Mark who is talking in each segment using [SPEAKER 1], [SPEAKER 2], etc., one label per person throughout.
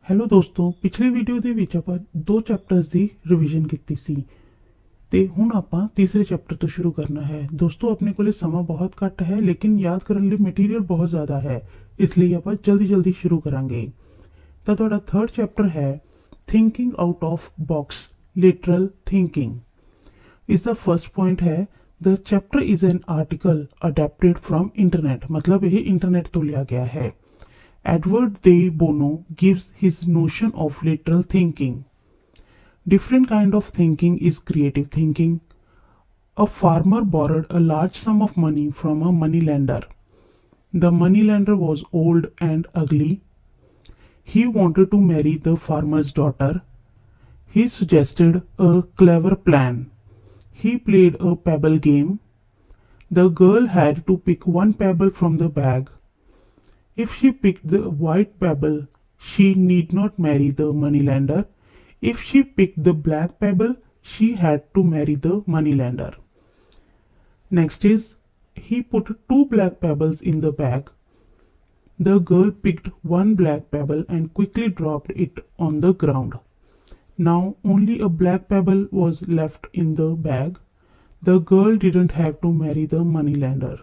[SPEAKER 1] Hello ਦੋਸਤੋ, ਪਿਛਲੀ video ਦੇ ਵਿੱਚ ਆਪਾਂ ਦੋ ਚੈਪਟਰਸ ਦੀ ਰਿਵੀਜ਼ਨ ਕੀਤੀ ਸੀ ਤੇ ਹੁਣ ਆਪਾਂ ਤੀਸਰੇ ਚੈਪਟਰ ਤੋਂ ਸ਼ੁਰੂ ਕਰਨਾ ਹੈ। ਦੋਸਤੋ, ਆਪਣੇ ਕੋਲੇ ਸਮਾਂ ਬਹੁਤ ਘੱਟ ਹੈ ਲੇਕਿਨ ਯਾਦ ਕਰਨ ਲਈ ਮਟੀਰੀਅਲ ਬਹੁਤ ਜ਼ਿਆਦਾ ਹੈ, ਇਸ ਲਈ ਆਪਾਂ ਜਲਦੀ ਸ਼ੁਰੂ ਕਰਾਂਗੇ। ਤਾਂ ਤੁਹਾਡਾ ਥਰਡ ਚੈਪਟਰ ਹੈ thinking out of box, literal thinking. ਇਸ ਦਾ ਫਰਸਟ ਪੁਆਇੰਟ ਹੈ the chapter is an article adapted from internet, ਮਤਲਬ ਇਹ ਇੰਟਰਨੈਟ ਤੋਂ ਲਿਆ ਗਿਆ ਹੈ। Edward de Bono gives his notion of literal thinking. Different kind of thinking is creative thinking. A farmer borrowed a large sum of money from a moneylender. The moneylender was old and ugly. He wanted to marry the farmer's daughter. He suggested a clever plan. He played a pebble game. The girl had to pick one pebble from the bag. If she picked the white pebble, she need not marry the moneylender. If she picked the black pebble, she had to marry the moneylender. Next is, he put two black pebbles in the bag. The girl picked one black pebble and quickly dropped it on the ground. Now only a black pebble was left in the bag. The girl didn't have to marry the moneylender.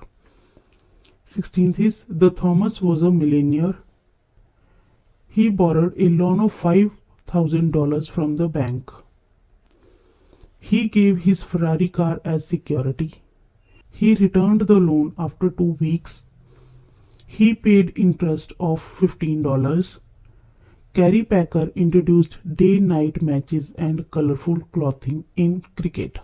[SPEAKER 1] 16th is, the Thomas was a millionaire. He borrowed a loan of $5,000 from the bank. He gave his Ferrari car as security. He returned the loan after 2 weeks. He paid interest of $15. Gary Packer introduced day-night matches and colorful clothing in cricket.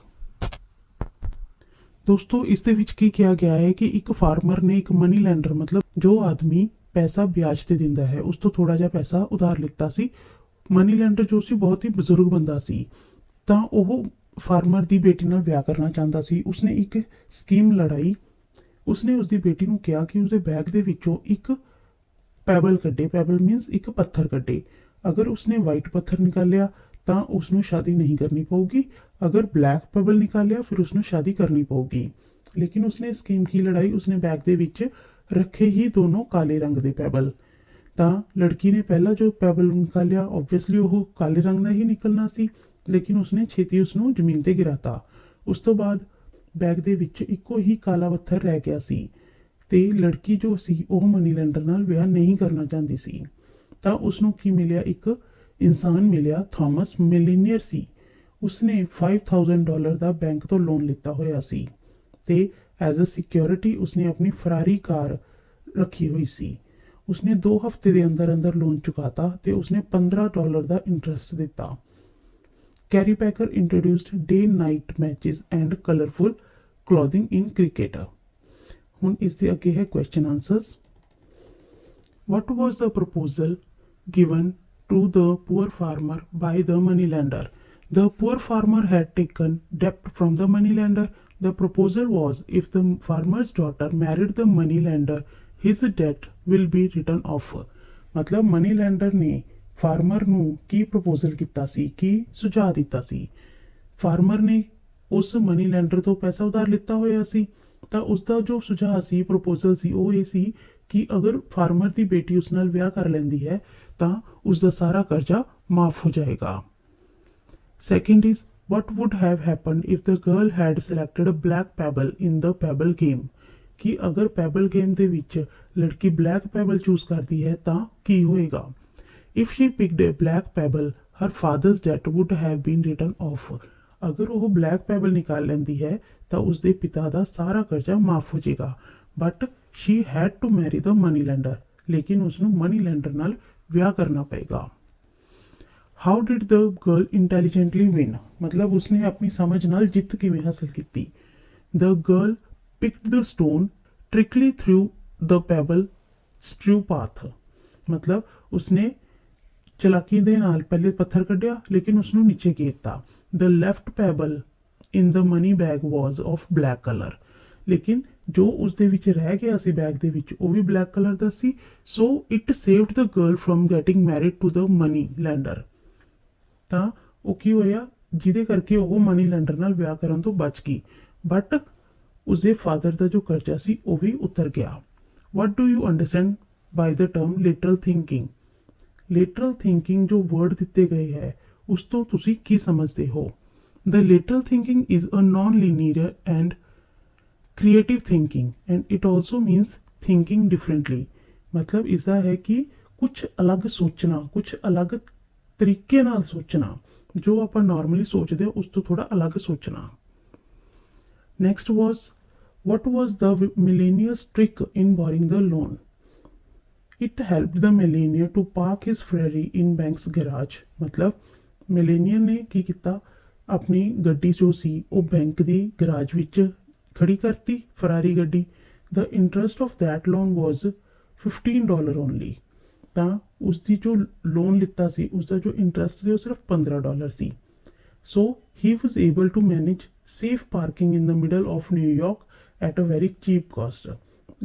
[SPEAKER 1] ਦੋਸਤੋ, ਇਸ ਦੇ ਵਿੱਚ ਕੀ ਕਿਹਾ ਗਿਆ ਹੈ ਕਿ ਇੱਕ farmer ਨੇ ਇੱਕ ਮਨੀ ਲੈਂਡਰ, ਮਤਲਬ ਜੋ ਆਦਮੀ ਪੈਸਾ ਵਿਆਜ ਤੇ ਦਿੰਦਾ ਹੈ, ਉਸ ਤੋਂ ਥੋੜਾ ਜਿਹਾ ਪੈਸਾ ਉਧਾਰ ਲਿੱਤਾ ਸੀ। ਮਨੀ ਲੈਂਡਰ ਜੋ ਸੀ ਬਹੁਤ ਹੀ ਬਜ਼ੁਰਗ ਬੰਦਾ ਸੀ, ਤਾਂ ਉਹ ਫਾਰਮਰ ਦੀ ਬੇਟੀ ਨਾਲ ਵਿਆਹ ਕਰਨਾ ਚਾਹੁੰਦਾ ਸੀ। ਉਸਨੇ ਇੱਕ ਸਕੀਮ ਲੜਾਈ। ਉਸਨੇ ਉਸਦੀ ਬੇਟੀ ਨੂੰ ਕਿਹਾ ਕਿ ਉਸਦੇ ਬੈਗ ਦੇ ਵਿੱਚੋਂ ਇੱਕ ਪੈਬਲ ਕੱਢੇ। ਪੈਬਲ ਮੀਨਸ ਇੱਕ ਪੱਥਰ ਕੱਢੇ। ਅਗਰ ਉਸਨੇ ਵਾਈਟ ਪੱਥਰ ਨਿਕਾਲਿਆ ਤਾਂ ਉਸਨੂੰ ਸ਼ਾਦੀ ਨਹੀਂ ਕਰਨੀ ਪਊਗੀ, ਅਗਰ ਬਲੈਕ ਪੈਬਲ ਨਿਕਾਲਿਆ ਫਿਰ ਉਸਨੂੰ ਸ਼ਾਦੀ ਕਰਨੀ ਪਊਗੀ। ਲੇਕਿਨ ਉਸਨੇ ਸਕੀਮ ਕੀ ਲੜਾਈ, ਉਸਨੇ ਬੈਗ ਦੇ ਵਿੱਚ ਰੱਖੇ ਹੀ ਦੋਨੋਂ ਕਾਲੇ ਰੰਗ ਦੇ ਪੈਬਲ। ਤਾਂ ਲੜਕੀ ਨੇ ਪਹਿਲਾਂ ਜੋ ਪੈਬਲ ਨਿਕਾਲਿਆ, ਓਬਵੀਅਸਲੀ ਉਹ ਕਾਲੇ ਰੰਗ ਦਾ ਹੀ ਨਿਕਲਣਾ ਸੀ, ਲੇਕਿਨ ਉਸਨੇ ਛੇਤੀ ਉਸਨੂੰ ਜ਼ਮੀਨ ਤੇ ਗਿਰਾਤਾ। ਉਸ ਤੋਂ ਬਾਅਦ ਬੈਗ ਦੇ ਵਿੱਚ ਇੱਕੋ ਹੀ ਕਾਲਾ ਪੱਥਰ ਰਹਿ ਗਿਆ ਸੀ ਤੇ ਲੜਕੀ ਜੋ ਸੀ ਉਹ ਮਨੀ ਲੈਂਡਰ ਨਾਲ ਵਿਆਹ ਨਹੀਂ ਕਰਨਾ ਚਾਹੁੰਦੀ ਸੀ। ਤਾਂ ਉਸਨੂੰ ਕੀ ਮਿਲਿਆ, ਇੱਕ ਇਨਸਾਨ ਮਿਲਿਆ। ਥਾਮਸ ਮਿਲੀਨੀਅਰ ਸੀ। ਉਸਨੇ $5,000 ਦਾ ਬੈਂਕ ਤੋਂ ਲੋਨ ਲਿੱਤਾ ਹੋਇਆ ਸੀ ਤੇ ਐਜ਼ ਅ ਸਿਕਿਉਰਿਟੀ ਉਸਨੇ ਆਪਣੀ ਫਰਾਰੀ ਕਾਰ ਰੱਖੀ ਹੋਈ ਸੀ। ਉਸਨੇ 2 ਹਫ਼ਤੇ ਦੇ ਅੰਦਰ ਲੋਨ ਚੁਕਾਤਾ ਤੇ ਉਸਨੇ $15 ਦਾ ਇੰਟਰਸਟ ਦਿੱਤਾ। Carry packer introduced day night matches and colourful clothing in cricket. ਹੁਣ ਇਸ ਦੇ ਅੱਗੇ ਹੈ question answers. What was the proposal given to the poor farmer by the moneylender? The poor farmer had taken debt from the moneylender. The proposal was, if the farmer's daughter married the moneylender, his debt will be written off. मतलब moneylender ने farmer ਨੂੰ ਕੀ proposal ਕੀਤਾ ਸੀ, ਕੀ ਸੁਝਾਅ ਦਿੱਤਾ ਸੀ। farmer ਨੇ ਉਸ moneylender ਤੋਂ ਪੈਸਾ ਉਧਾਰ ਲਿੱਤਾ ਹੋਇਆ ਸੀ, ਤਾਂ ਉਸਦਾ ਜੋ ਸੁਝਾਅ ਸੀ, proposal ਸੀ, ਉਹ ਇਹ ਸੀ ਕਿ ਅਗਰ ਫਾਰਮਰ ਦੀ ਬੇਟੀ ਉਸ ਨਾਲ ਵਿਆਹ ਕਰ ਲੈਂਦੀ ਹੈ ਤਾਂ ਉਸਦਾ ਸਾਰਾ ਕਰਜ਼ਾ ਮਾਫ ਹੋ ਜਾਏਗਾ। Second is, what would have happened if the girl had selected a black pebble in the pebble game? ਕਿ ਅਗਰ ਪੈਬਲ ਗੇਮ ਦੇ ਵਿੱਚ ਲੜਕੀ ਬਲੈਕ ਪੈਬਲ ਚੂਜ਼ ਕਰਦੀ ਹੈ ਤਾਂ ਕੀ ਹੋਏਗਾ। If she picked a black pebble, her father's debt would have been written off. ਅਗਰ ਉਹ ਬਲੈਕ ਪੈਬਲ ਨਿਕਾਲ ਲੈਂਦੀ ਹੈ ਤਾਂ ਉਸਦੇ ਪਿਤਾ ਦਾ ਸਾਰਾ ਕਰਜ਼ਾ ਮਾਫ ਹੋ ਜਾਏਗਾ। But she had to marry the moneylender, ਲੇਕਿਨ ਉਸਨੂੰ ਮਨੀ ਲੈਂਡਰ ਨਾਲ ਵਿਆਹ ਕਰਨਾ ਪਏਗਾ। How did the girl intelligently win? ਮਤਲਬ ਉਸਨੇ ਆਪਣੀ ਸਮਝ ਨਾਲ ਜਿੱਤ ਕਿਵੇਂ ਹਾਸਲ ਕੀਤੀ। The girl picked the stone, trickled through the pebble strewn path. ਮਤਲਬ ਉਸਨੇ ਚਲਾਕੀ ਦੇ ਨਾਲ ਪਹਿਲੇ ਪੱਥਰ ਕੱਢਿਆ ਲੇਕਿਨ ਉਸਨੂੰ ਨੀਚੇ ਗੇਰਤਾ। The left pebble in the money bag was of black color. ਲੇਕਿਨ ਜੋ ਉਸਦੇ ਵਿੱਚ ਰਹਿ ਗਿਆ ਸੀ ਬੈਗ ਦੇ ਵਿੱਚ ਉਹ ਵੀ ਬਲੈਕ ਕਲਰ ਦਾ ਸੀ। So it saved the girl from getting married to the money lender. ਤਾਂ ਉਹ ਕੀ ਹੋਇਆ, ਜਿਹਦੇ ਕਰਕੇ ਉਹ ਮਨੀ ਲੈਂਡਰ ਨਾਲ ਵਿਆਹ ਕਰਨ ਤੋਂ ਬਚ ਗਈ, ਬਟ ਉਸਦੇ ਫਾਦਰ ਦਾ ਜੋ ਕਰਜ਼ਾ ਸੀ ਉਹ ਵੀ ਉਤਰ ਗਿਆ। What do you understand by the term literal thinking? Lateral thinking ਜੋ ਵਰਡ ਦਿੱਤੇ ਗਏ ਹੈ ਉਸ ਤੋਂ ਤੁਸੀਂ ਕੀ ਸਮਝਦੇ ਹੋ? The lateral thinking is a non-linear and creative thinking and it also means thinking differently। मतलब इसका है कि कुछ अलग सोचना, कुछ अलग तरीके नाल सोचना, जो आप नॉर्मली सोचते हो उस तो थोड़ा अलग सोचना। Next was what was the millionaire's trick in borrowing the loan? It helped the millionaire to park his Ferrari in bank's garage। मतलब millionaire ने की किया, ਆਪਣੀ ਗੱਡੀ ਜੋ ਸੀ ਉਹ ਬੈਂਕ ਦੀ ਗਰਾਜ ਵਿੱਚ ਖੜੀ ਕਰਤੀ, ਫਰਾਰੀ ਗੱਡੀ। The interest of that loan was $15 only. ਤਾਂ ਉਸਦੀ ਜੋ ਲੋਨ ਲਿੱਤਾ ਸੀ ਉਸਦਾ ਜੋ ਇੰਟਰਸਟ ਸੀ ਉਹ ਸਿਰਫ $15 ਸੀ। So he was able to manage safe parking in the middle of New York at a very cheap cost.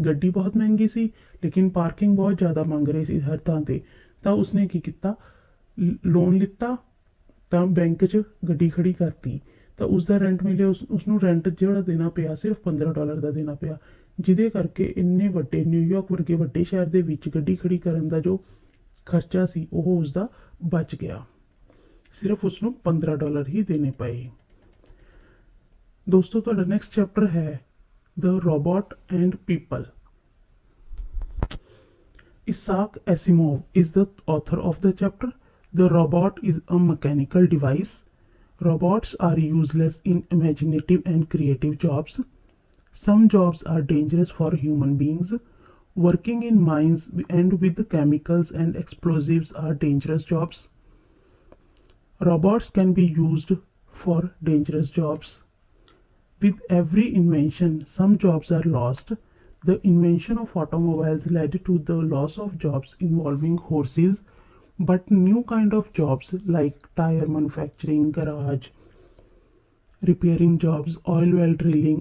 [SPEAKER 1] ਗੱਡੀ ਬਹੁਤ ਮਹਿੰਗੀ ਸੀ ਲੇਕਿਨ ਪਾਰਕਿੰਗ ਬਹੁਤ ਜ਼ਿਆਦਾ ਮੰਗ ਰਹੇ ਸੀ ਹਰ ਥਾਂ 'ਤੇ। ਤਾਂ ਉਸਨੇ ਕੀ ਕੀਤਾ, ਲੋਨ ਲਿੱਤਾ ਤਾਂ ਬੈਂਕ 'ਚ ਗੱਡੀ ਖੜੀ ਕਰਤੀ। ਤਾਂ ਉਸਦਾ ਰੈਂਟ ਮਿਲਿਆ, ਉਸਨੂੰ ਰੈਂਟ ਜਿਹੜਾ ਦੇਣਾ ਪਿਆ ਸਿਰਫ $15 ਦਾ ਦੇਣਾ ਪਿਆ, ਜਿਹਦੇ ਕਰਕੇ ਇੰਨੇ ਵੱਡੇ ਨਿਊਯਾਰਕ ਵਰਗੇ ਵੱਡੇ ਸ਼ਹਿਰ ਦੇ ਵਿੱਚ ਗੱਡੀ ਖੜੀ ਕਰਨ ਦਾ ਜੋ ਖਰਚਾ ਸੀ ਉਹ ਉਸਦਾ ਬਚ ਗਿਆ। ਸਿਰਫ ਉਸਨੂੰ $15 ਹੀ ਦੇਣੇ ਪਏ। ਦੋਸਤੋ ਤੁਹਾਡਾ ਨੈਕਸਟ ਚੈਪਟਰ ਹੈ the robot and people. Isaac Asimov is the author of the chapter। The robot is a mechanical device। Robots are useless in imaginative and creative jobs। Some jobs are dangerous for human beings। Working in mines and with chemicals and explosives are dangerous jobs। Robots can be used for dangerous jobs। With every invention, some jobs are lost। The invention of automobiles led to the loss of jobs involving horses, but new kind of jobs like tire manufacturing, garage repairing jobs, oil well drilling,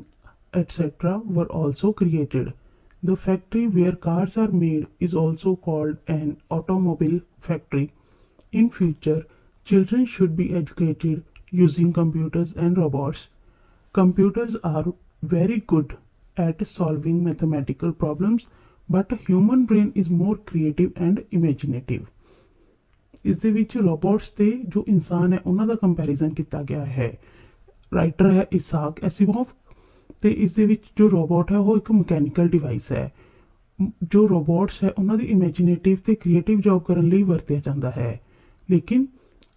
[SPEAKER 1] etc. were also created। The factory where cars are made is also called an automobile factory। In future, children should be educated using computers and robots। Computers are very good at solving mathematical problems, but human brain is more creative and imaginative। ਇਸ ਦੇ ਵਿੱਚ robots ਤੇ ਜੋ ਇਨਸਾਨ ਹੈ ਉਹਨਾਂ ਦਾ comparison ਕੀਤਾ ਗਿਆ ਹੈ। ਰਾਈਟਰ ਹੈ ਇਸਾਕ ਐਸੀਮੋਵ ਤੇ ਇਸ ਦੇ ਵਿੱਚ ਜੋ ਰੋਬੋਟ ਹੈ ਉਹ ਇੱਕ ਮਕੈਨੀਕਲ ਡਿਵਾਈਸ ਹੈ। ਜੋ ਰੋਬੋਟਸ ਹੈ ਉਹਨਾਂ ਦੀ ਇਮੈਜੀਨੇਟਿਵ ਤੇ ਕ੍ਰੀਏਟਿਵ ਜੌਬ ਕਰਨ ਲਈ ਵਰਤਿਆ ਜਾਂਦਾ ਹੈ। ਲੇਕਿਨ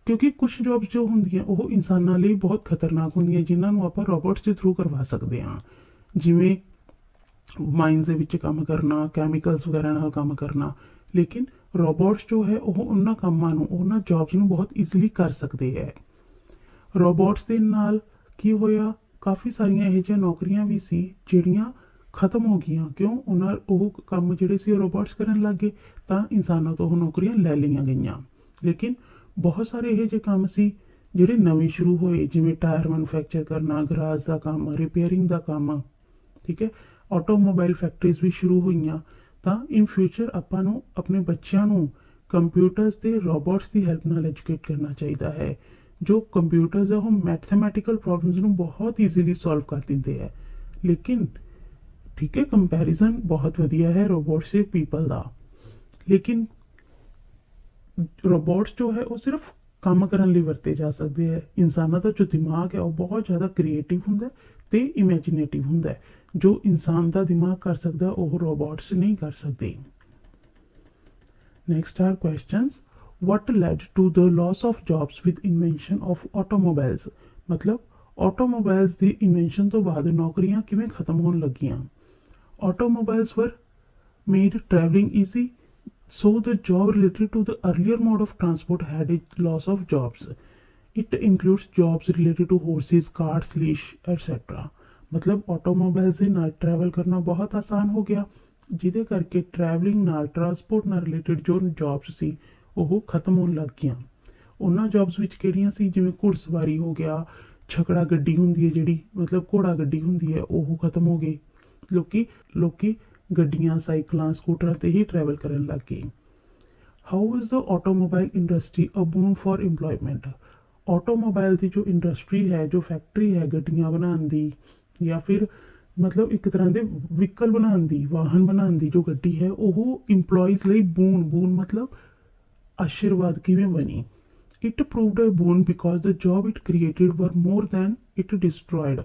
[SPEAKER 1] ਕਿਉਂਕਿ ਕੁਛ ਜੌਬਸ ਜੋ ਹੁੰਦੀਆਂ ਉਹ ਇਨਸਾਨਾਂ ਲਈ ਬਹੁਤ ਖਤਰਨਾਕ ਹੁੰਦੀਆਂ ਜਿਨ੍ਹਾਂ ਨੂੰ ਆਪਾਂ ਰੋਬੋਟਸ ਦੇ ਥਰੂ ਕਰਵਾ ਸਕਦੇ ਹਾਂ, ਜਿਵੇਂ ਮਾਈਨਸ ਦੇ ਵਿੱਚ ਕੰਮ ਕਰਨਾ, ਕੈਮੀਕਲਸ ਵਗੈਰਾ ਨਾਲ ਕੰਮ ਕਰਨਾ। ਲੇਕਿਨ ਰੋਬੋਟਸ ਜੋ ਹੈ ਉਹ ਉਹਨਾਂ ਕੰਮਾਂ ਨੂੰ, ਉਹਨਾਂ ਜੌਬਸ ਨੂੰ ਬਹੁਤ ਈਜ਼ੀਲੀ ਕਰ ਸਕਦੇ ਹੈ। ਰੋਬੋਟਸ ਦੇ ਨਾਲ ਕੀ ਹੋਇਆ, ਕਾਫੀ ਸਾਰੀਆਂ ਇਹੋ ਜਿਹੀਆਂ ਨੌਕਰੀਆਂ ਵੀ ਸੀ ਜਿਹੜੀਆਂ ਖਤਮ ਹੋ ਗਈਆਂ। ਕਿਉਂ? ਉਹ ਕੰਮ ਜਿਹੜੇ ਸੀ ਉਹ ਰੋਬੋਟਸ ਕਰਨ ਲੱਗ ਗਏ ਤਾਂ ਇਨਸਾਨਾਂ ਤੋਂ ਉਹ ਨੌਕਰੀਆਂ ਲੈ ਲਈਆਂ ਗਈਆਂ। ਲੇਕਿਨ ਬਹੁਤ ਸਾਰੇ ਇਹੋ ਜਿਹੇ ਕੰਮ ਸੀ ਜਿਹੜੇ ਨਵੇਂ ਸ਼ੁਰੂ ਹੋਏ, ਜਿਵੇਂ ਟਾਇਰ ਮੈਨੂਫੈਕਚਰ ਕਰਨਾ, ਗਰਾਜ ਦਾ ਕੰਮ, ਰਿਪੇਅਰਿੰਗ ਦਾ ਕੰਮ, ਠੀਕ ਹੈ, ਆਟੋਮੋਬਾਈਲ ਫੈਕਟਰੀਜ਼ ਵੀ ਸ਼ੁਰੂ ਹੋਈਆਂ। ਤਾਂ ਇਨ ਫਿਊਚਰ ਆਪਾਂ ਨੂੰ ਆਪਣੇ ਬੱਚਿਆਂ ਨੂੰ ਕੰਪਿਊਟਰਸ ਅਤੇ ਰੋਬੋਟਸ ਦੀ ਹੈਲਪ ਨਾਲ ਐਜੂਕੇਟ ਕਰਨਾ ਚਾਹੀਦਾ ਹੈ। ਜੋ ਕੰਪਿਊਟਰਸ ਹੈ ਉਹ ਮੈਥਮੈਟੀਕਲ ਪ੍ਰੋਬਲਮਸ ਨੂੰ ਬਹੁਤ ਈਜ਼ੀਲੀ ਸੋਲਵ ਕਰ ਦਿੰਦੇ ਹੈ। ਲੇਕਿਨ ਠੀਕ ਹੈ, ਕੰਪੈਰੀਜ਼ਨ ਬਹੁਤ ਵਧੀਆ ਹੈ ਰੋਬੋਟਸ ਅਤੇ ਪੀਪਲ ਦਾ। ਲੇਕਿਨ ਰੋਬੋਟਸ ਜੋ ਹੈ ਉਹ ਸਿਰਫ ਕੰਮ ਕਰਨ ਲਈ ਵਰਤੇ ਜਾ ਸਕਦੇ ਹੈ। ਇਨਸਾਨਾਂ ਦਾ ਜੋ ਦਿਮਾਗ ਹੈ ਉਹ ਬਹੁਤ ਜ਼ਿਆਦਾ ਕ੍ਰੀਏਟਿਵ ਹੁੰਦਾ ਅਤੇ ਇਮੈਜੀਨੇਟਿਵ ਹੁੰਦਾ। ਜੋ ਇਨਸਾਨ ਦਾ ਦਿਮਾਗ ਕਰ ਸਕਦਾ ਉਹ ਰੋਬੋਟਸ ਨਹੀਂ ਕਰ ਸਕਦੇ। Next are questions. what led to the loss of jobs with invention of automobiles। मतलब automobiles ਦੀ invention ਤੋਂ ਬਾਅਦ ਨੌਕਰੀਆਂ ਕਿਵੇਂ ਖਤਮ ਹੋਣ ਲੱਗੀਆਂ। automobiles were made traveling easy, so the job related to the earlier mode of transport had a loss of jobs। it includes jobs related to horses, carts, leash, etc। मतलब automobiles ਦੇ ਨਾਲ travel ਕਰਨਾ ਬਹੁਤ ਆਸਾਨ ਹੋ ਗਿਆ, ਜਿਹਦੇ ਕਰਕੇ traveling ਨਾਲ, transport ਨਾਲ related ਜੋ jobs ਸੀ ਉਹ ਖਤਮ ਹੋਣ ਲੱਗ ਗਈਆਂ। ਉਹਨਾਂ ਜੌਬਸ ਵਿੱਚ ਕਿਹੜੀਆਂ ਸੀ, ਜਿਵੇਂ ਘੁੜਸਵਾਰੀ ਹੋ ਗਿਆ, ਛਕੜਾ ਗੱਡੀ ਹੁੰਦੀ ਹੈ ਜਿਹੜੀ, ਮਤਲਬ ਘੋੜਾ ਗੱਡੀ ਹੁੰਦੀ ਹੈ, ਉਹ ਖਤਮ ਹੋ ਗਈ। ਲੋਕੀ ਗੱਡੀਆਂ, ਸਾਈਕਲਾਂ, ਸਕੂਟਰਾਂ 'ਤੇ ਹੀ ਟਰੈਵਲ ਕਰਨ ਲੱਗ ਗਏ। How is the automobile industry a boon for employment. Automobile ਦੀ ਜੋ ਇੰਡਸਟਰੀ ਹੈ, ਜੋ ਫੈਕਟਰੀ ਹੈ ਗੱਡੀਆਂ ਬਣਾਉਣ ਦੀ, ਜਾਂ ਫਿਰ ਮਤਲਬ ਇੱਕ ਤਰ੍ਹਾਂ ਦੇ ਵਹੀਕਲ ਬਣਾਉਣ ਦੀ, ਵਾਹਨ ਬਣਾਉਣ ਦੀ ਜੋ ਗੱਡੀ ਹੈ, ਉਹ ਇੰਪਲੋਈਜ਼ ਲਈ ਬੂਨ ਮਤਲਬ ਆਸ਼ੀਰਵਾਦ ਕਿਵੇਂ ਬਣੀ। It proved a boon because the job it created were more then it destroyed.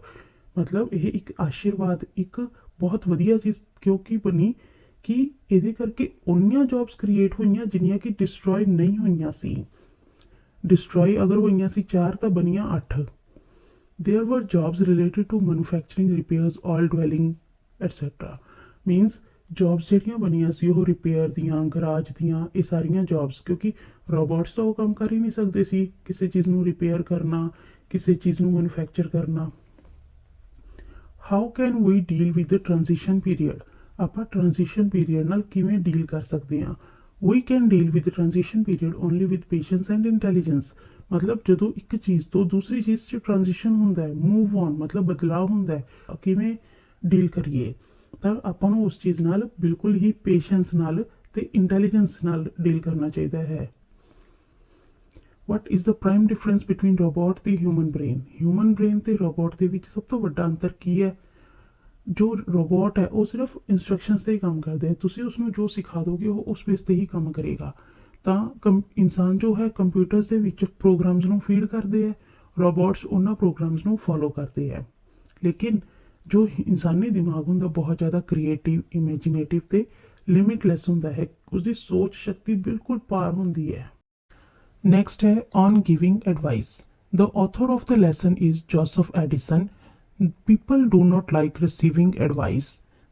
[SPEAKER 1] ਮਤਲਬ ਇਹ ਇੱਕ ਆਸ਼ੀਰਵਾਦ, ਇੱਕ ਬਹੁਤ ਵਧੀਆ ਚੀਜ਼ ਕਿਉਂਕਿ ਬਣੀ ਕਿ ਇਹਦੇ ਕਰਕੇ ਉਨੀਆਂ ਜੌਬਸ ਕ੍ਰੀਏਟ ਹੋਈਆਂ ਜਿੰਨੀਆਂ ਕਿ ਡਿਸਟਰੋਏ ਨਹੀਂ ਹੋਈਆਂ ਸੀ। ਡਿਸਟਰੋਏ ਅਗਰ ਹੋਈਆਂ ਸੀ 4 ਤਾਂ ਬਣੀਆਂ 8। There were jobs related to manufacturing, repairs, oil dwelling, etc. Means jobs ਜਿਹੜੀਆਂ ਬਣੀਆਂ ਸੀ ਉਹ ਰਿਪੇਅਰ ਦੀਆਂ, ਗਰਾਜ ਦੀਆਂ, ਇਹ ਸਾਰੀਆਂ ਜੌਬਸ, ਕਿਉਂਕਿ ਰੋਬੋਟਸ ਤਾਂ ਉਹ ਕੰਮ ਕਰ ਹੀ ਨਹੀਂ ਸਕਦੇ ਸੀ, ਕਿਸੇ ਚੀਜ਼ ਨੂੰ ਰਿਪੇਅਰ ਕਰਨਾ, ਕਿਸੇ ਚੀਜ਼ ਨੂੰ ਮੈਨੂਫੈਕਚਰ ਕਰਨਾ। How can we deal with the transition period. ਆਪਾਂ ਟ੍ਰਾਂਜੀਸ਼ਨ ਪੀਰੀਅਡ ਨਾਲ ਕਿਵੇਂ ਡੀਲ ਕਰ ਸਕਦੇ ਹਾਂ। We can deal with transition period only with patience and intelligence. ਮਤਲਬ ਜਦੋਂ ਇੱਕ ਚੀਜ਼ ਤੋਂ ਦੂਸਰੀ ਚੀਜ਼ 'ਚ ਟ੍ਰਾਂਜੀਸ਼ਨ ਹੁੰਦਾ ਹੈ, ਮੂਵ ਔਨ ਮਤਲਬ ਬਦਲਾਅ ਹੁੰਦਾ ਹੈ, ਕਿਵੇਂ ਡੀਲ ਕਰੀਏ, ਤਾਂ ਆਪਾਂ ਨੂੰ ਉਸ ਚੀਜ਼ ਨਾਲ ਬਿਲਕੁਲ ਹੀ ਪੇਸ਼ੈਂਸ ਨਾਲ ਤੇ ਇੰਟੈਲੀਜੈਂਸ ਨਾਲ ਡੀਲ ਕਰਨਾ ਚਾਹੀਦਾ ਹੈ। What is the prime difference between robot ਤੇ ਹਿਊਮਨ ਬ੍ਰੇਨ। ਹਿਊਮਨ ਬ੍ਰੇਨ ਤੇ ਰੋਬੋਟ ਦੇ ਵਿੱਚ ਸਭ ਤੋਂ ਵੱਡਾ ਅੰਤਰ ਕੀ ਹੈ। ਜੋ ਰੋਬੋਟ ਹੈ ਉਹ ਸਿਰਫ ਇੰਸਟਰਕਸ਼ਨਸ 'ਤੇ ਹੀ ਕੰਮ ਕਰਦਾ ਹੈ, ਤੁਸੀਂ ਉਸਨੂੰ ਜੋ ਸਿਖਾ ਦੋਗੇ ਉਹ ਉਸ ਬੇਸ 'ਤੇ ਹੀ ਕੰਮ ਕਰੇਗਾ। ਤਾਂ ਇਨਸਾਨ ਜੋ ਹੈ ਕੰਪਿਊਟਰਸ ਦੇ ਵਿੱਚ ਪ੍ਰੋਗਰਾਮਸ ਨੂੰ ਫੀਡ ਕਰਦੇ ਹੈ, ਰੋਬੋਟਸ ਉਹਨਾਂ ਪ੍ਰੋਗਰਾਮਸ ਨੂੰ ਫੋਲੋ ਕਰਦੇ ਹੈ। ਲੇਕਿਨ ਜੋ ਇਨਸਾਨੀ ਦਿਮਾਗ ਹੁੰਦਾ ਬਹੁਤ ਜ਼ਿਆਦਾ ਕ੍ਰੀਏਟਿਵ, ਇਮੈਜੀਨੇਟਿਵ ਤੇ ਲਿਮਿਟਲੈਸ ਹੁੰਦਾ ਹੈ, ਉਸਦੀ ਸੋਚ ਸ਼ਕਤੀ ਬਿਲਕੁਲ ਪਾਰ ਹੁੰਦੀ ਹੈ। ਨੈਕਸਟ ਹੈ on giving advice. The author of the lesson is Joseph Addison. People do not like receiving advice.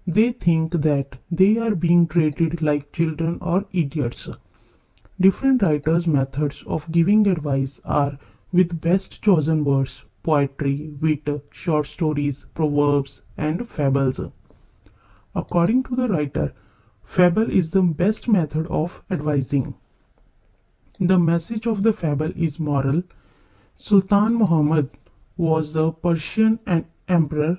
[SPEAKER 1] They think that they are being treated like children or idiots. Different writers' methods of giving advice are with best chosen words, poetry, wit, short stories, proverbs, and fables. According to the writer, fable is the best method of advising. The message of the fable is moral. Sultan Muhammad was the Persian emperor.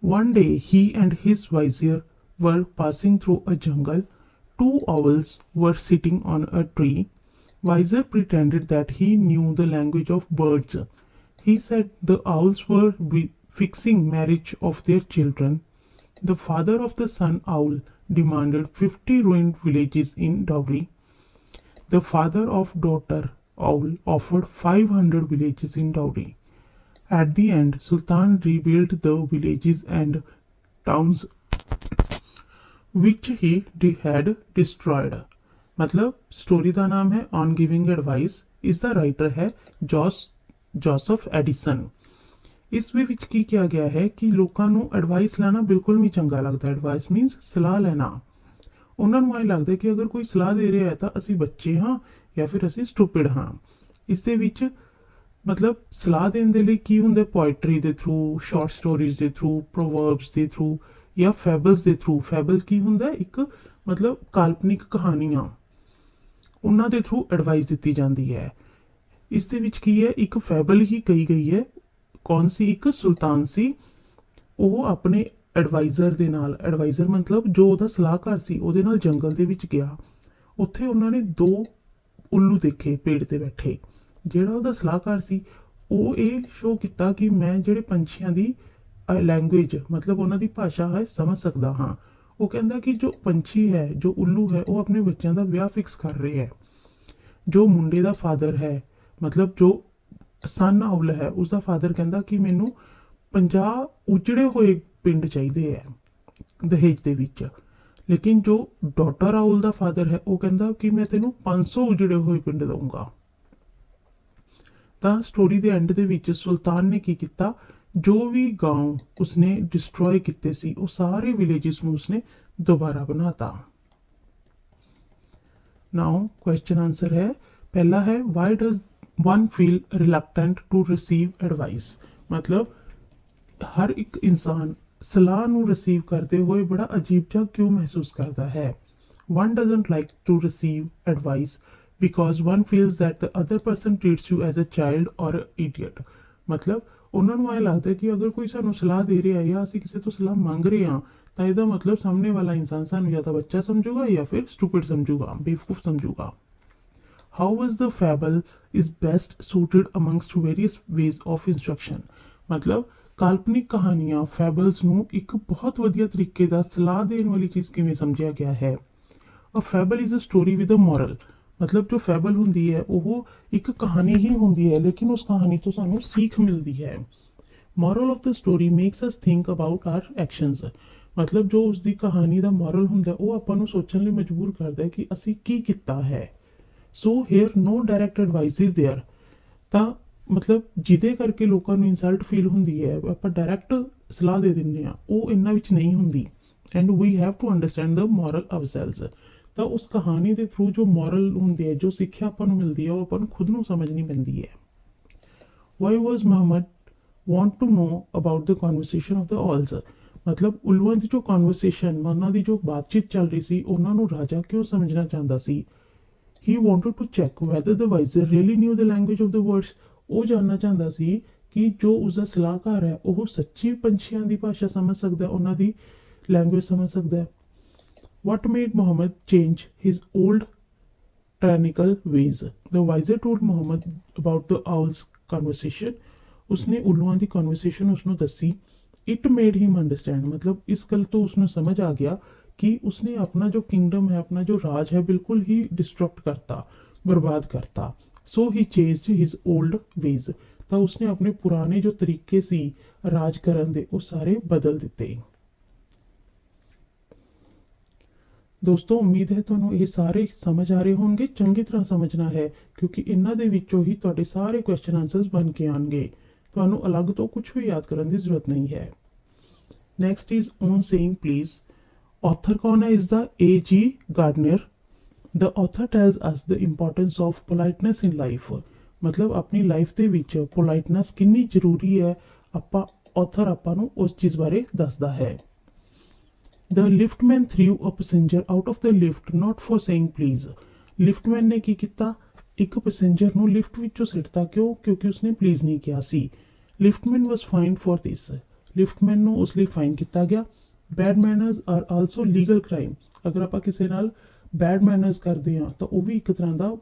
[SPEAKER 1] One day he and his vizier were passing through a jungle. Two owls were sitting on a tree. Vizier pretended that he knew the language of birds. He said the owls were fixing marriage of their children. The father of the son owl demanded 50 ruined villages in dowry. The father of daughter owl offered 500 villages in dowry. At the end, Sultan rebuilt the villages and towns which he had destroyed. मतलब story का नाम है on giving advice. इसका writer है Joseph Addison. ਇਸ ਦੇ ਵਿੱਚ ਕੀ ਕਿਹਾ ਗਿਆ ਹੈ ਕਿ ਲੋਕਾਂ ਨੂੰ ਐਡਵਾਈਸ ਲੈਣਾ ਬਿਲਕੁਲ ਨਹੀਂ ਚੰਗਾ ਲੱਗਦਾ। ਐਡਵਾਈਸ ਮੀਨਸ ਸਲਾਹ ਲੈਣਾ। ਉਹਨਾਂ ਨੂੰ ਐਂ ਲੱਗਦਾ ਕਿ ਅਗਰ ਕੋਈ ਸਲਾਹ ਦੇ ਰਿਹਾ ਹੈ ਤਾਂ ਅਸੀਂ ਬੱਚੇ ਹਾਂ ਜਾਂ ਫਿਰ ਅਸੀਂ ਸਟੂਪਿਡ ਹਾਂ। ਇਸ ਦੇ ਵਿੱਚ ਮਤਲਬ ਸਲਾਹ ਦੇਣ ਦੇ ਲਈ ਕੀ ਹੁੰਦਾ, ਪੋਇਟਰੀ ਦੇ ਥਰੂ, ਸ਼ਾਰਟ ਸਟੋਰੀਜ਼ ਦੇ ਥਰੂ, ਪ੍ਰੋਵਰਬਸ ਦੇ ਥਰੂ ਜਾਂ ਫੈਬਲਸ ਦੇ ਥਰੂ। ਫੈਬਲ ਕੀ ਹੁੰਦਾ, ਇੱਕ ਮਤਲਬ ਕਾਲਪਨਿਕ ਕਹਾਣੀਆਂ, ਉਹਨਾਂ ਦੇ ਥਰੂ ਐਡਵਾਈਸ ਦਿੱਤੀ ਜਾਂਦੀ ਹੈ। ਇਸ ਦੇ ਵਿੱਚ ਕੀ ਹੈ, ਇੱਕ ਫੈਬਲ ਹੀ ਕਹੀ ਗਈ ਹੈ। ਕੌਣ ਸੀ, ਇੱਕ ਸੁਲਤਾਨ ਸੀ, ਉਹ ਆਪਣੇ ਐਡਵਾਈਜ਼ਰ ਦੇ ਨਾਲ, ਐਡਵਾਈਜ਼ਰ ਮਤਲਬ ਜੋ ਉਹਦਾ ਸਲਾਹਕਾਰ ਸੀ, ਉਹਦੇ ਨਾਲ ਜੰਗਲ ਦੇ ਵਿੱਚ ਗਿਆ। ਉੱਥੇ ਉਹਨਾਂ ਨੇ 2 ਉੱਲੂ ਦੇਖੇ ਪੇੜ ਤੇ ਬੈਠੇ। ਜਿਹੜਾ ਉਹਦਾ ਸਲਾਹਕਾਰ ਸੀ ਉਹ ਇਹ ਸ਼ੋਅ ਕੀਤਾ ਕਿ ਮੈਂ ਜਿਹੜੇ ਪੰਛੀਆਂ ਦੀ ਲੈਂਗੁਏਜ ਮਤਲਬ ਉਹਨਾਂ ਦੀ ਭਾਸ਼ਾ ਹੈ ਸਮਝ ਸਕਦਾ ਹਾਂ। ਉਹ ਕਹਿੰਦਾ ਕਿ ਜੋ ਪੰਛੀ ਹੈ, ਜੋ ਉੱਲੂ ਹੈ, ਉਹ ਆਪਣੇ ਬੱਚਿਆਂ ਦਾ ਵਿਆਹ ਫਿਕਸ ਕਰ ਰਹੇ ਹੈ। ਜੋ ਮੁੰਡੇ ਦਾ ਫਾਦਰ ਹੈ, ਮਤਲਬ ਜੋ ਸਨ ਆਉਲ ਹੈ, ਉਸਦਾ ਫਾਦਰ ਕਹਿੰਦਾ ਕਿ ਮੈਨੂੰ 50 ਉਜੜੇ ਹੋਏ ਪਿੰਡ ਚਾਹੀਦੇ ਹੈ ਦਹੇਜ ਦੇ ਵਿੱਚ। ਲੇਕਿਨ ਜੋ ਡਾਟਰ ਆਉਲ ਦਾ ਫਾਦਰ ਹੈ ਉਹ ਕਹਿੰਦਾ ਕਿ ਮੈਂ ਤੈਨੂੰ 500 ਉਜੜੇ ਹੋਏ ਪਿੰਡ ਦਊਂਗਾ। ਤਾਂ ਸਟੋਰੀ ਦੇ ਐਂਡ ਦੇ ਵਿੱਚ ਸੁਲਤਾਨ ਨੇ ਕੀ ਕੀਤਾ, ਜੋ ਵੀ ਗਾਂਵ ਉਸਨੇ ਡਿਸਟਰੋਏ ਕੀਤੇ ਸੀ ਉਹ ਸਾਰੇ ਵਿਲੇजेस ਨੂੰ ਉਸਨੇ ਦੁਬਾਰਾ ਬਣਾਤਾ। ਨਾਓ ਕੁਐਸਚਨ ਆਂਸਰ ਹੈ, ਪਹਿਲਾ ਹੈ why does one feel reluctant to receive advice। मतलब हर एक इंसान सलाह ਨੂੰ रिसीव करते हुए बड़ा अजीब सा क्यों महसूस करता है। One doesn't like to receive advice because one feels that the other person treats you as a child or an idiot। मतलब ਉਹਨਾਂ ਨੂੰ ਐਂ ਲੱਗਦਾ ਕਿ ਅਗਰ ਕੋਈ ਸਾਨੂੰ ਸਲਾਹ ਦੇ ਰਿਹਾ ਜਾਂ ਅਸੀਂ ਕਿਸੇ ਤੋਂ ਸਲਾਹ ਮੰਗ ਰਹੇ ਹਾਂ ਤਾਂ ਇਹਦਾ ਮਤਲਬ ਸਾਹਮਣੇ ਵਾਲਾ ਇਨਸਾਨ ਸਾਨੂੰ ਜਾਂ ਤਾਂ ਬੱਚਾ ਸਮਝੂਗਾ ਜਾਂ ਫਿਰ stupid ਸਮਝੂਗਾ, ਬੇਵਕੂਫ ਸਮਝੂਗਾ। How was the fable is best suited amongst various ways of instruction। मतलब ਕਾਲਪਨਿਕ ਕਹਾਣੀਆਂ ਫੈਬਲਸ ਨੂੰ ਇੱਕ ਬਹੁਤ ਵਧੀਆ ਤਰੀਕੇ ਦਾ ਸਲਾਹ ਦੇਣ ਵਾਲੀ ਚੀਜ਼ ਕਿਵੇਂ ਸਮਝਿਆ ਗਿਆ ਹੈ। A fable is a story with a moral। मतलब जो फैबल ਹੁੰਦੀ ਹੈ ਉਹ ਇੱਕ ਕਹਾਣੀ ਹੀ ਹੁੰਦੀ ਹੈ ਲੇਕਿਨ ਉਸ ਕਹਾਣੀ ਤੋਂ ਸਾਨੂੰ सीख ਮਿਲਦੀ ਹੈ। Moral of the story makes us think about our actions. ਮਤਲਬ ਜੋ ਉਸਦੀ ਕਹਾਣੀ ਦਾ ਮੋਰਲ ਹੁੰਦਾ ਉਹ ਆਪਾਂ ਨੂੰ ਸੋਚਣ ਲਈ ਮਜਬੂਰ ਕਰਦਾ ਹੈ ਕਿ ਅਸੀਂ ਕੀ ਕੀਤਾ ਹੈ। So here no direct advice is there. ਤਾਂ ਮਤਲਬ ਜਿਹਦੇ ਕਰਕੇ ਲੋਕਾਂ ਨੂੰ ਇਨਸਲਟ ਫੀਲ ਹੁੰਦੀ ਹੈ ਆਪਾਂ ਡਾਇਰੈਕਟ ਸਲਾਹ ਦੇ ਦਿੰਦੇ ਹਾਂ ਉਹ ਇਹਨਾਂ ਵਿੱਚ ਨਹੀਂ ਹੁੰਦੀ। And we have to understand the moral ourselves. ਤਾਂ ਉਸ ਕਹਾਣੀ ਦੇ ਥਰੂ ਜੋ ਮੋਰਲ ਹੁੰਦੀ ਹੈ ਜੋ ਸਿੱਖਿਆ ਆਪਾਂ ਨੂੰ ਮਿਲਦੀ ਹੈ ਉਹ ਆਪਾਂ ਨੂੰ ਖੁਦ ਨੂੰ ਸਮਝਣੀ ਪੈਂਦੀ ਹੈ। Why was Muhammad want to know about the conversation of the owls। ਮਤਲਬ ਉਲੂਆਂ ਦੀ ਜੋ ਕਨਵਰਸੇਸ਼ਨ ਉਹਨਾਂ ਦੀ ਜੋ ਬਾਤਚੀਤ ਚੱਲ ਰਹੀ ਸੀ ਉਹਨਾਂ ਨੂੰ ਰਾਜਾ ਕਿਉਂ ਸਮਝਣਾ ਚਾਹੁੰਦਾ ਸੀ। he wanted to check whether the vizier really knew the language of the birds। ਉਹ ਜਾਣਨਾ ਚਾਹੁੰਦਾ ਸੀ ਕਿ ਜੋ ਉਸਦਾ ਸਲਾਹਕਾਰ ਹੈ ਉਹ ਸੱਚੀ ਪੰਛੀਆਂ ਦੀ ਭਾਸ਼ਾ ਸਮਝ ਸਕਦਾ ਉਹਨਾਂ ਦੀ ਲੈਂਗੁਏਜ ਸਮਝ ਸਕਦਾ। what made Muhammad change his old tyrannical ways। the vizier told Muhammad about the owls conversation। उसने उल्लुआं की कॉन्वर्सेशन उसनों दसी। इट मेड हिम अंडरस्टैंड मतलब इस गल तो उसने समझ आ गया कि उसने अपना जो किंगडम है अपना जो राज है बिल्कुल ही डिस्ट्रक्ट करता बर्बाद करता। सो ही चेंज्ड हिज ओल्ड वेज। तो उसने अपने पुराने जो तरीके सी राज करन दे वो सारे बदल दिते। दोस्तों उम्मीद है तुहानू ये सारे समझ आ रहे होंगे। चंगी तरह समझना है क्योंकि इन्हां दे विचों ही तुहाडे सारे क्वेश्चन आंसर्स बन के आएंगे। ਤੁਹਾਨੂੰ ਅਲੱਗ ਤੋਂ ਕੁਝ ਵੀ ਯਾਦ ਕਰਨ ਦੀ ਜ਼ਰੂਰਤ ਨਹੀਂ ਹੈ। Next is on saying please. Author ਕੌਣ ਹੈ ਇਸਦਾ? A.G. Gardner. The author tells us the importance of politeness in life. ਮਤਲਬ ਆਪਣੀ ਲਾਈਫ ਦੇ ਵਿੱਚ ਪੋਲਾਈਟਨੈਸ ਕਿੰਨੀ ਜ਼ਰੂਰੀ ਹੈ ਆਥਰ ਆਪਾਂ ਨੂੰ ਉਸ ਚੀਜ਼ ਬਾਰੇ ਦੱਸਦਾ ਹੈ। The liftman threw a passenger out of the lift not for saying please. Liftman ਨੇ ਕੀ ਕੀਤਾ? ਇੱਕ ਪੈਸੇਂਜਰ ਨੂੰ ਲਿਫਟ ਵਿੱਚੋਂ ਸਿੱਟਤਾ ਕਿਉਂ? ਕਿਉਂਕਿ ਉਸਨੇ ਪਲੀਜ਼ ਨਹੀਂ ਕਿਹਾ ਸੀ। ਲਿਫਟਮੈਨ ਵਾਸ ਫਾਈਨਡ ਫॉर ਦਿਸ। ਲਿਫਟਮੈਨ ਨੂੰ ਉਸ ਲਈ ਫਾਈਨ ਕੀਤਾ ਗਿਆ। Bad manners are also legal crime. ਅਗਰ ਆਪਾਂ ਕਿਸੇ ਨਾਲ ਬੈਡ ਮੈਨਰਸ ਕਰਦੇ ਹਾਂ ਤਾਂ ਉਹ ਵੀ ਇੱਕ ਤਰ੍ਹਾਂ ਦਾ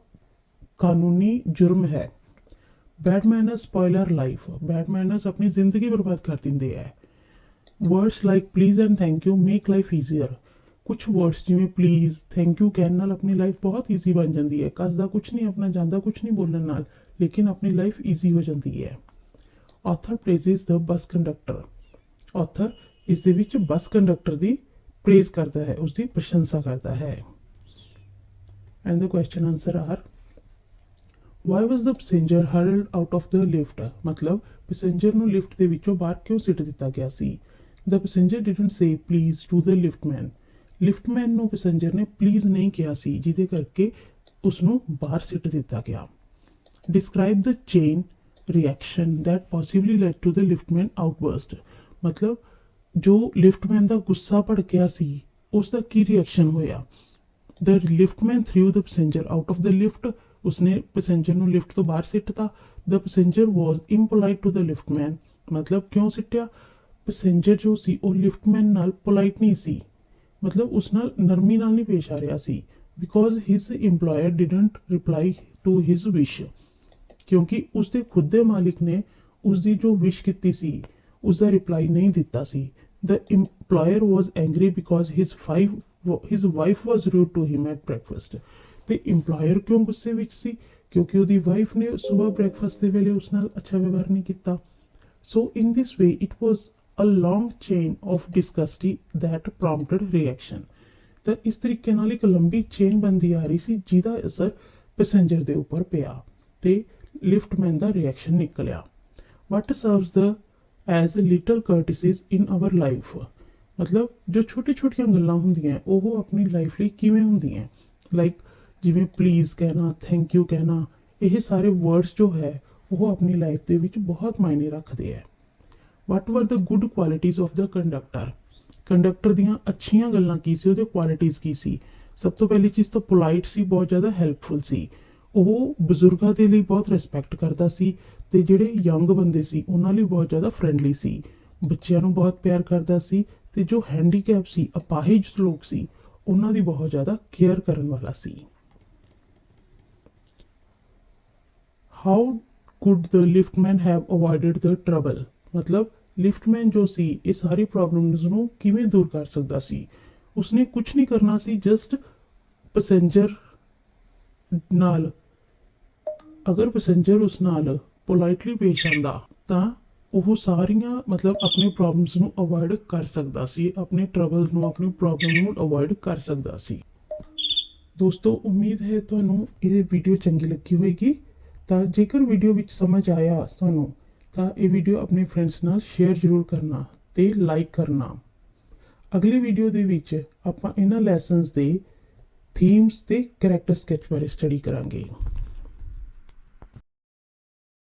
[SPEAKER 1] ਕਾਨੂੰਨੀ ਜੁਰਮ ਹੈ। Bad manners spoil our life. Bad manners ਆਪਣੀ ਜ਼ਿੰਦਗੀ ਬਰਬਾਦ ਕਰ ਦਿੰਦੇ ਹੈ। Words like please and thank you make life easier. ਕੁਛ ਵਰਡਸ ਜਿਵੇਂ ਪਲੀਜ਼ ਥੈਂਕ ਯੂ ਕਹਿਣ ਨਾਲ ਆਪਣੀ ਲਾਈਫ ਬਹੁਤ ਈਜ਼ੀ ਬਣ ਜਾਂਦੀ ਹੈ। ਕੱਸਦਾ ਕੁਛ ਨਹੀਂ ਆਪਣਾ ਜਾਂਦਾ ਕੁਛ ਨਹੀਂ ਬੋਲਣ ਨਾਲ ਲੇਕਿਨ ਆਪਣੀ ਲਾਈਫ ਈਜ਼ੀ ਹੋ ਜਾਂਦੀ ਹੈ। ਆਥਰ ਪ੍ਰੇਜ਼ਿਸ ਦ ਬੱਸ ਕੰਡਕਟਰ। ਆਥਰ ਇਸ ਦੇ ਵਿੱਚ ਬੱਸ ਕੰਡਕਟਰ ਦੀ ਪ੍ਰੇਜ਼ ਕਰਦਾ ਹੈ ਉਸਦੀ ਪ੍ਰਸ਼ੰਸਾ ਕਰਦਾ ਹੈ। And the question answer are why was the passenger hurled out of the lift. ਮਤਲਬ ਪੈਸੇਂਜਰ ਨੂੰ ਲਿਫਟ ਦੇ ਵਿੱਚੋਂ ਬਾਹਰ ਕਿਉਂ ਸਿੱਟ ਦਿੱਤਾ ਗਿਆ ਸੀ। The passenger didn't say please to the liftman. Liftman ਨੂੰ ਪੈਸੇਂਜਰ ਨੇ ਪਲੀਜ਼ ਨਹੀਂ ਕਿਹਾ ਸੀ ਜਿਹਦੇ ਕਰਕੇ ਉਸਨੂੰ ਬਾਹਰ ਸਿੱਟ ਦਿੱਤਾ ਗਿਆ। Describe the chain reaction that possibly led to the liftman outburst. ਮਤਲਬ ਜੋ ਲਿਫਟਮੈਨ ਦਾ ਗੁੱਸਾ ਭੜਕਿਆ ਸੀ ਉਸ ਦਾ ਕੀ ਰਿਐਕਸ਼ਨ ਹੋਇਆ। The liftman threw the passenger out of the lift. ਉਸਨੇ ਪੈਸੇਂਜਰ ਨੂੰ ਲਿਫਟ ਤੋਂ ਬਾਹਰ ਸਿੱਟਤਾ। ਦ ਪੈਸੇਂਜਰ ਵਾਜ਼ ਇੰਪੋਲਾਈਟ ਟੂ ਦ ਲਿਫਟਮੈਨ। ਮਤਲਬ ਕਿਉਂ ਸਿੱਟਿਆ? ਪੈਸੇਂਜਰ ਜੋ ਸੀ ਉਹ ਲਿਫਟਮੈਨ ਨਾਲ ਪੋਲਾਈਟ ਨਹੀਂ ਸੀ मतलब उस नाल नरमी नाल नहीं पेश आ रहा सी। Because his employer didn't reply to his wish. क्योंकि उसके खुद के मालिक ने उसकी जो विश की सी उसका रिप्लाई नहीं दिता सी। The employer was angry because his wife was rude to him at breakfast. तो इंप्लॉयर क्यों गुस्से विच सी? क्योंकि उसकी वाइफ ने सुबह ब्रैकफास्ट के वेले उस नाल अच्छा व्यवहार नहीं किया। So in this way it was a long chain of disgust that prompted reaction। ਤਾਂ ਇਸ ਤਰੀਕੇ ਨਾਲ ਇੱਕ ਲੰਬੀ ਚੇਨ ਬਣਦੀ ਆ ਰਹੀ ਸੀ ਜਿਹਦਾ ਅਸਰ ਪੈਸੇਂਜਰ ਦੇ ਉੱਪਰ ਪਿਆ ਤੇ ਲਿਫਟਮੈਨ ਦਾ ਰਿਐਕਸ਼ਨ ਨਿਕਲਿਆ। what serves the as little courtesies in our life। ਮਤਲਬ ਜੋ ਛੋਟੀ ਛੋਟੀਆਂ ਗੱਲਾਂ ਹੁੰਦੀਆਂ ਉਹ ਆਪਣੀ ਲਾਈਫ ਲਈ ਕਿਵੇਂ ਹੁੰਦੀਆਂ ਲਾਈਕ ਜਿਵੇਂ ਪਲੀਜ਼ ਕਹਿਣਾ ਥੈਂਕ ਯੂ ਕਹਿਣਾ ਇਹ ਸਾਰੇ ਵਰਡਸ ਜੋ ਹੈ ਉਹ ਆਪਣੀ ਲਾਈਫ ਦੇ ਵਿੱਚ ਬਹੁਤ ਮਾਇਨੇ ਰੱਖਦੇ ਹੈ। what were the good qualities of the conductor। Conductor ਦੀਆਂ ਅੱਛੀਆਂ ਗੱਲਾਂ ਕੀ ਸੀ ਉਹਦੇ ਕੁਆਲਿਟੀਜ਼ ਕੀ ਸੀ। ਸਭ ਤੋਂ ਪਹਿਲੀ ਚੀਜ਼ ਤਾਂ ਪੋਲਾਈਟ ਸੀ ਬਹੁਤ ਜ਼ਿਆਦਾ ਹੈਲਪਫੁਲ ਸੀ। ਉਹ ਬਜ਼ੁਰਗਾਂ ਦੇ ਲਈ ਬਹੁਤ ਰਿਸਪੈਕਟ ਕਰਦਾ ਸੀ ਤੇ ਜਿਹੜੇ ਯੰਗ ਬੰਦੇ ਸੀ ਉਹਨਾਂ ਲਈ ਬਹੁਤ ਜ਼ਿਆਦਾ ਫਰੈਂਡਲੀ ਸੀ। ਬੱਚਿਆਂ ਨੂੰ ਬਹੁਤ ਪਿਆਰ ਕਰਦਾ ਸੀ ਤੇ ਜੋ ਹੈਂਡੀਕੈਪ ਸੀ ਅਪਾਹਿਜ ਲੋਕ ਸੀ ਉਹਨਾਂ ਦੀ ਬਹੁਤ ਜ਼ਿਆਦਾ ਕੇਅਰ ਕਰਨ ਵਾਲਾ ਸੀ। How could the liftman have avoided the trouble. ਮਤਲਬ ਲਿਫਟਮੈਨ ਜੋ ਸੀ ਇਹ ਸਾਰੀ ਪ੍ਰੋਬਲਮਸ ਨੂੰ ਕਿਵੇਂ ਦੂਰ ਕਰ ਸਕਦਾ ਸੀ। ਉਸਨੇ ਕੁਝ ਨਹੀਂ ਕਰਨਾ ਸੀ ਜਸਟ ਪੈਸੇਂਜਰ ਨਾਲ ਅਗਰ ਪੈਸੇਂਜਰ ਉਸ ਨਾਲ ਪੋਲਾਈਟਲੀ ਪੇਸ਼ ਆਂਦਾ ਤਾਂ ਉਹ ਸਾਰੀਆਂ ਮਤਲਬ ਆਪਣੇ ਪ੍ਰੋਬਲਮਸ ਨੂੰ ਅਵੋਇਡ ਕਰ ਸਕਦਾ ਸੀ, ਆਪਣੇ ਟਰਬਲਸ ਨੂੰ, ਆਪਣੀ ਪ੍ਰੋਬਲਮ ਨੂੰ ਅਵੋਇਡ ਕਰ ਸਕਦਾ ਸੀ। ਦੋਸਤੋ, ਉਮੀਦ ਹੈ ਤੁਹਾਨੂੰ ਇਹ ਵੀਡੀਓ ਚੰਗੀ ਲੱਗੀ ਹੋਵੇਗੀ। ਤਾਂ ਜੇਕਰ ਵੀਡੀਓ ਵਿੱਚ ਸਮਝ ਆਇਆ ਤੁਹਾਨੂੰ ਤਾਂ ਇਹ ਵੀਡੀਓ ਆਪਣੇ ਫਰੈਂਡਸ ਨਾਲ ਸ਼ੇਅਰ ਜ਼ਰੂਰ ਕਰਨਾ ਤੇ ਲਾਈਕ ਕਰਨਾ। ਅਗਲੀ ਵੀਡੀਓ ਦੇ ਵਿੱਚ ਆਪਾਂ ਇਹਨਾਂ ਲੈਸਨਸ ਦੇ ਥੀਮਸ ਤੇ ਕੈਰੈਕਟਰ ਸਕੈਚ ਬਾਰੇ ਸਟੱਡੀ ਕਰਾਂਗੇ।